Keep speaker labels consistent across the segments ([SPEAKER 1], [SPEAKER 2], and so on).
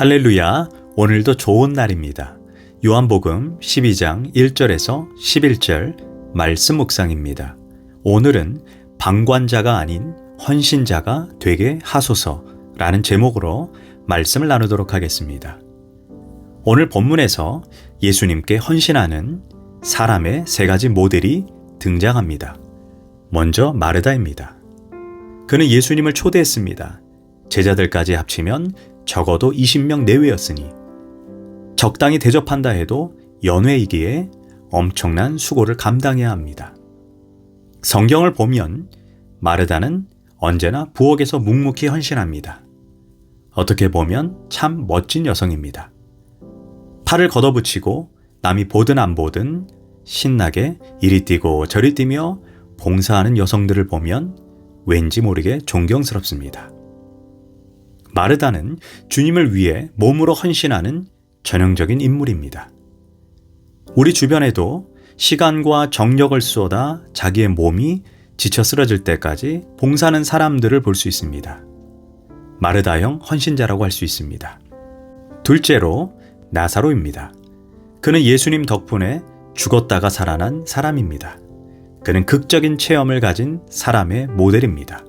[SPEAKER 1] 할렐루야, 오늘도 좋은 날입니다. 요한복음 12장 1절에서 11절 말씀 묵상입니다. 오늘은 방관자가 아닌 헌신자가 되게 하소서라는 제목으로 말씀을 나누도록 하겠습니다. 오늘 본문에서 예수님께 헌신하는 사람의 세 가지 모델이 등장합니다. 먼저 마르다입니다. 그는 예수님을 초대했습니다. 제자들까지 합치면 적어도 20명 내외였으니 적당히 대접한다 해도 연회이기에 엄청난 수고를 감당해야 합니다. 성경을 보면 마르다는 언제나 부엌에서 묵묵히 헌신합니다. 어떻게 보면 참 멋진 여성입니다. 팔을 걷어붙이고 남이 보든 안 보든 신나게 이리 뛰고 저리 뛰며 봉사하는 여성들을 보면 왠지 모르게 존경스럽습니다. 마르다는 주님을 위해 몸으로 헌신하는 전형적인 인물입니다. 우리 주변에도 시간과 정력을 쏟아 자기의 몸이 지쳐 쓰러질 때까지 봉사하는 사람들을 볼 수 있습니다. 마르다형 헌신자라고 할 수 있습니다. 둘째로 나사로입니다. 그는 예수님 덕분에 죽었다가 살아난 사람입니다. 그는 극적인 체험을 가진 사람의 모델입니다.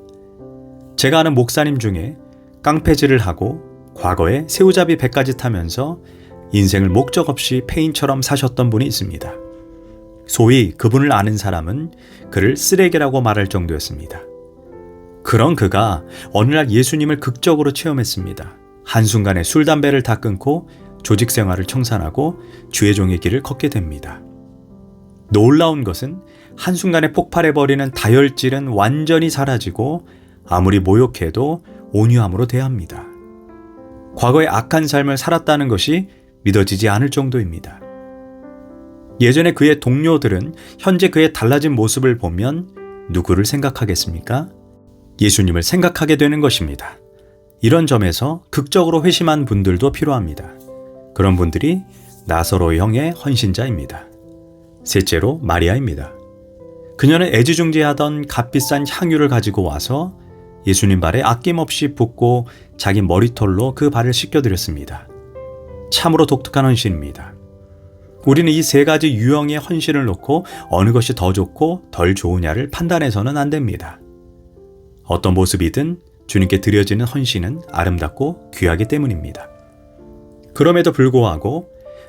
[SPEAKER 1] 제가 아는 목사님 중에 깡패질을 하고 과거에 새우잡이 배까지 타면서 인생을 목적 없이 페인처럼 사셨던 분이 있습니다. 소위 그분을 아는 사람은 그를 쓰레기라고 말할 정도였습니다. 그런 그가 어느 날 예수님을 극적으로 체험했습니다. 한순간에 술, 담배를 다 끊고 조직 생활을 청산하고 주의 종의 길을 걷게 됩니다. 놀라운 것은 한순간에 폭발해버리는 다혈질은 완전히 사라지고 아무리 모욕해도 온유함으로 대합니다. 과거의 악한 삶을 살았다는 것이 믿어지지 않을 정도입니다. 예전에 그의 동료들은 현재 그의 달라진 모습을 보면 누구를 생각하겠습니까? 예수님을 생각하게 되는 것입니다. 이런 점에서 극적으로 회심한 분들도 필요합니다. 그런 분들이 나사로형의 헌신자입니다. 셋째로 마리아입니다. 그녀는 애지중지하던 값비싼 향유를 가지고 와서 예수님 발에 아낌없이 붓고 자기 머리털로 그 발을 씻겨드렸습니다. 참으로 독특한 헌신입니다. 우리는 이 세 가지 유형의 헌신을 놓고 어느 것이 더 좋고 덜 좋으냐를 판단해서는 안 됩니다. 어떤 모습이든 주님께 드려지는 헌신은 아름답고 귀하기 때문입니다. 그럼에도 불구하고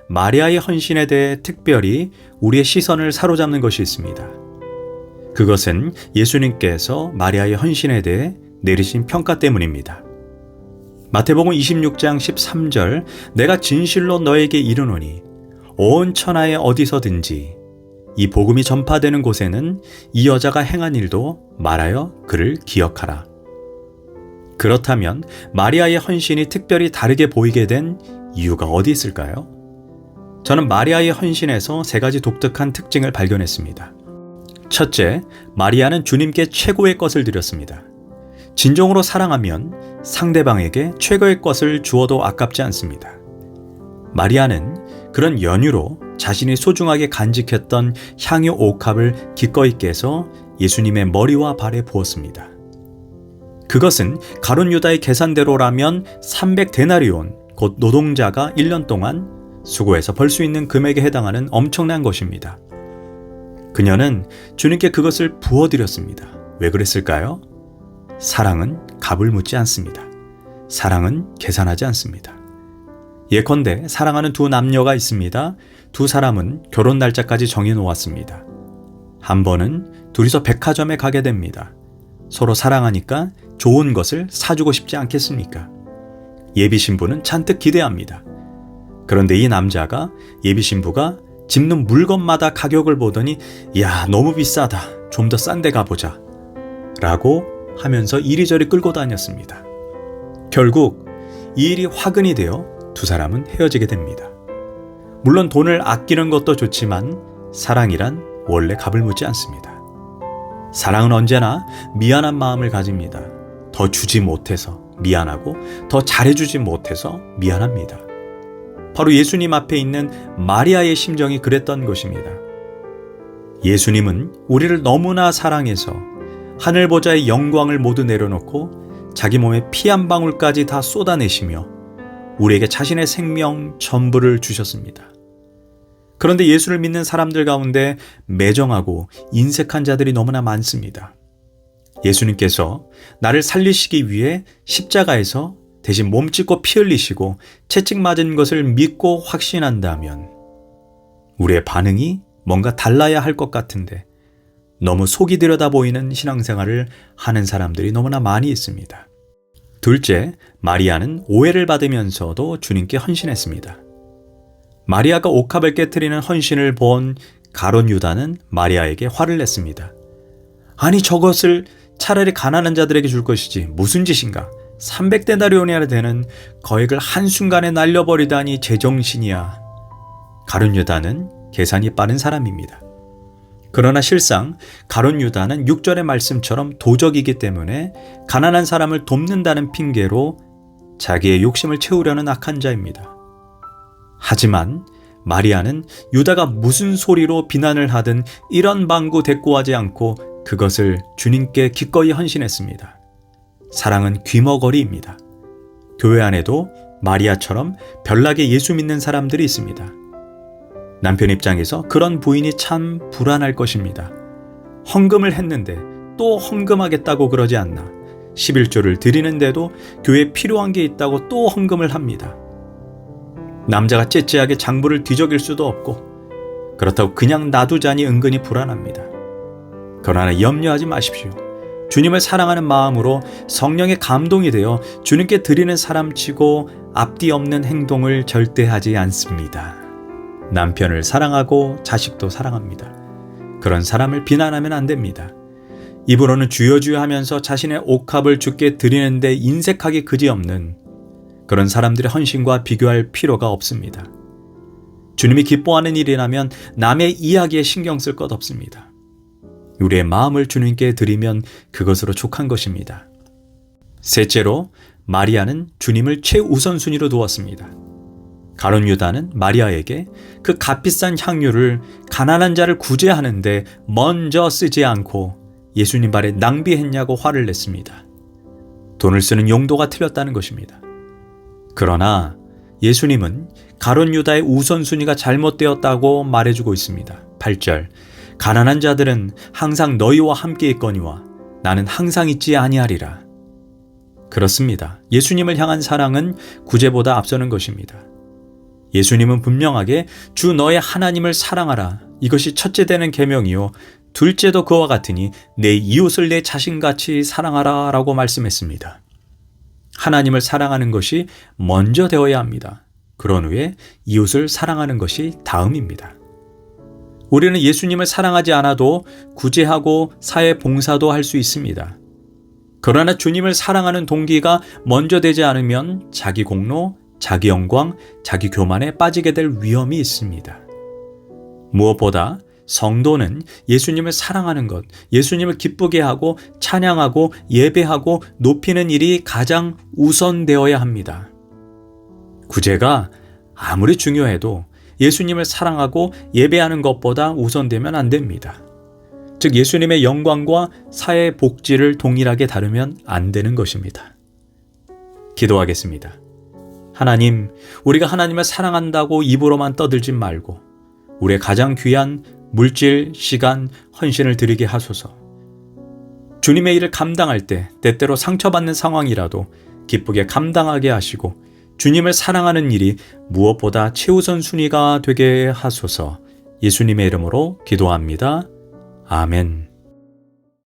[SPEAKER 1] 마리아의 헌신에 대해 특별히 우리의 시선을 사로잡는 것이 있습니다. 그것은 예수님께서 마리아의 헌신에 대해 내리신 평가 때문입니다. 마태복음 26장 13절 내가 진실로 너에게 이르노니 온 천하에 어디서든지 이 복음이 전파되는 곳에는 이 여자가 행한 일도 말하여 그를 기억하라. 그렇다면 마리아의 헌신이 특별히 다르게 보이게 된 이유가 어디 있을까요? 저는 마리아의 헌신에서 세 가지 독특한 특징을 발견했습니다. 첫째, 마리아는 주님께 최고의 것을 드렸습니다. 진정으로 사랑하면 상대방에게 최고의 것을 주어도 아깝지 않습니다. 마리아는 그런 연유로 자신이 소중하게 간직했던 향유 옥합을 기꺼이 깨서 예수님의 머리와 발에 부었습니다. 그것은 가룟 유다의 계산대로라면 300데나리온, 곧 노동자가 1년 동안 수고해서 벌 수 있는 금액에 해당하는 엄청난 것입니다. 그녀는 주님께 그것을 부어드렸습니다. 왜 그랬을까요? 사랑은 값을 묻지 않습니다. 사랑은 계산하지 않습니다. 예컨대 사랑하는 두 남녀가 있습니다. 두 사람은 결혼 날짜까지 정해놓았습니다. 한 번은 둘이서 백화점에 가게 됩니다. 서로 사랑하니까 좋은 것을 사주고 싶지 않겠습니까? 예비 신부는 잔뜩 기대합니다. 그런데 이 남자가 예비 신부가 집는 물건마다 가격을 보더니 야, 너무 비싸다. 좀 더 싼 데 가보자. 라고 하면서 이리저리 끌고 다녔습니다. 결국 이 일이 화근이 되어 두 사람은 헤어지게 됩니다. 물론 돈을 아끼는 것도 좋지만 사랑이란 원래 값을 묻지 않습니다. 사랑은 언제나 미안한 마음을 가집니다. 더 주지 못해서 미안하고 더 잘해주지 못해서 미안합니다. 바로 예수님 앞에 있는 마리아의 심정이 그랬던 것입니다. 예수님은 우리를 너무나 사랑해서 하늘 보좌의 영광을 모두 내려놓고 자기 몸에 피 한 방울까지 다 쏟아내시며 우리에게 자신의 생명 전부를 주셨습니다. 그런데 예수를 믿는 사람들 가운데 매정하고 인색한 자들이 너무나 많습니다. 예수님께서 나를 살리시기 위해 십자가에서 대신 몸짓고 피 흘리시고 채찍 맞은 것을 믿고 확신한다면 우리의 반응이 뭔가 달라야 할 것 같은데 너무 속이 들여다 보이는 신앙생활을 하는 사람들이 너무나 많이 있습니다. 둘째, 마리아는 오해를 받으면서도 주님께 헌신했습니다. 마리아가 옥합을 깨트리는 헌신을 본 가룟 유다는 마리아에게 화를 냈습니다. 아니 저것을 차라리 가난한 자들에게 줄 것이지 무슨 짓인가? 300데나리온이나 되는 거액을 한순간에 날려버리다니 제정신이야. 가룟 유다는 계산이 빠른 사람입니다. 그러나 실상 가룟 유다는 6절의 말씀처럼 도적이기 때문에 가난한 사람을 돕는다는 핑계로 자기의 욕심을 채우려는 악한 자입니다. 하지만 마리아는 유다가 무슨 소리로 비난을 하든 이런 방구 대꾸하지 않고 그것을 주님께 기꺼이 헌신했습니다. 사랑은 귀머거리입니다. 교회 안에도 마리아처럼 별나게 예수 믿는 사람들이 있습니다. 남편 입장에서 그런 부인이 참 불안할 것입니다. 헌금을 했는데 또 헌금하겠다고 그러지 않나. 11조를 드리는데도 교회에 필요한 게 있다고 또 헌금을 합니다. 남자가 째째하게 장부를 뒤적일 수도 없고 그렇다고 그냥 놔두자니 은근히 불안합니다. 그러나 염려하지 마십시오. 주님을 사랑하는 마음으로 성령의 감동이 되어 주님께 드리는 사람치고 앞뒤 없는 행동을 절대 하지 않습니다. 남편을 사랑하고 자식도 사랑합니다. 그런 사람을 비난하면 안 됩니다. 입으로는 주여 주여 하면서 자신의 옥합을 주께 드리는데 인색하기 그지없는 그런 사람들의 헌신과 비교할 필요가 없습니다. 주님이 기뻐하는 일이라면 남의 이야기에 신경 쓸 것 없습니다. 우리의 마음을 주님께 드리면 그것으로 족한 것입니다. 셋째로 마리아는 주님을 최우선순위로 두었습니다. 가룟 유다는 마리아에게 그 값비싼 향유를 가난한 자를 구제하는데 먼저 쓰지 않고 예수님 발에 낭비했냐고 화를 냈습니다. 돈을 쓰는 용도가 틀렸다는 것입니다. 그러나 예수님은 가룟 유다의 우선순위가 잘못되었다고 말해주고 있습니다. 8절, 가난한 자들은 항상 너희와 함께 있거니와 나는 항상 있지 아니하리라. 그렇습니다. 예수님을 향한 사랑은 구제보다 앞서는 것입니다. 예수님은 분명하게 주 너의 하나님을 사랑하라. 이것이 첫째 되는 계명이요 둘째도 그와 같으니 내 이웃을 내 자신같이 사랑하라 라고 말씀했습니다. 하나님을 사랑하는 것이 먼저 되어야 합니다. 그런 후에 이웃을 사랑하는 것이 다음입니다. 우리는 예수님을 사랑하지 않아도 구제하고 사회 봉사도 할 수 있습니다. 그러나 주님을 사랑하는 동기가 먼저 되지 않으면 자기 공로, 자기 영광, 자기 교만에 빠지게 될 위험이 있습니다. 무엇보다 성도는 예수님을 사랑하는 것, 예수님을 기쁘게 하고 찬양하고 예배하고 높이는 일이 가장 우선되어야 합니다. 구제가 아무리 중요해도 예수님을 사랑하고 예배하는 것보다 우선되면 안 됩니다. 즉 예수님의 영광과 사회 복지를 동일하게 다루면 안 되는 것입니다. 기도하겠습니다. 하나님, 우리가 하나님을 사랑한다고 입으로만 떠들지 말고 우리의 가장 귀한 물질, 시간, 헌신을 드리게 하소서. 주님의 일을 감당할 때 때때로 상처받는 상황이라도 기쁘게 감당하게 하시고 주님을 사랑하는 일이 무엇보다 최우선 순위가 되게 하소서. 예수님의 이름으로 기도합니다. 아멘.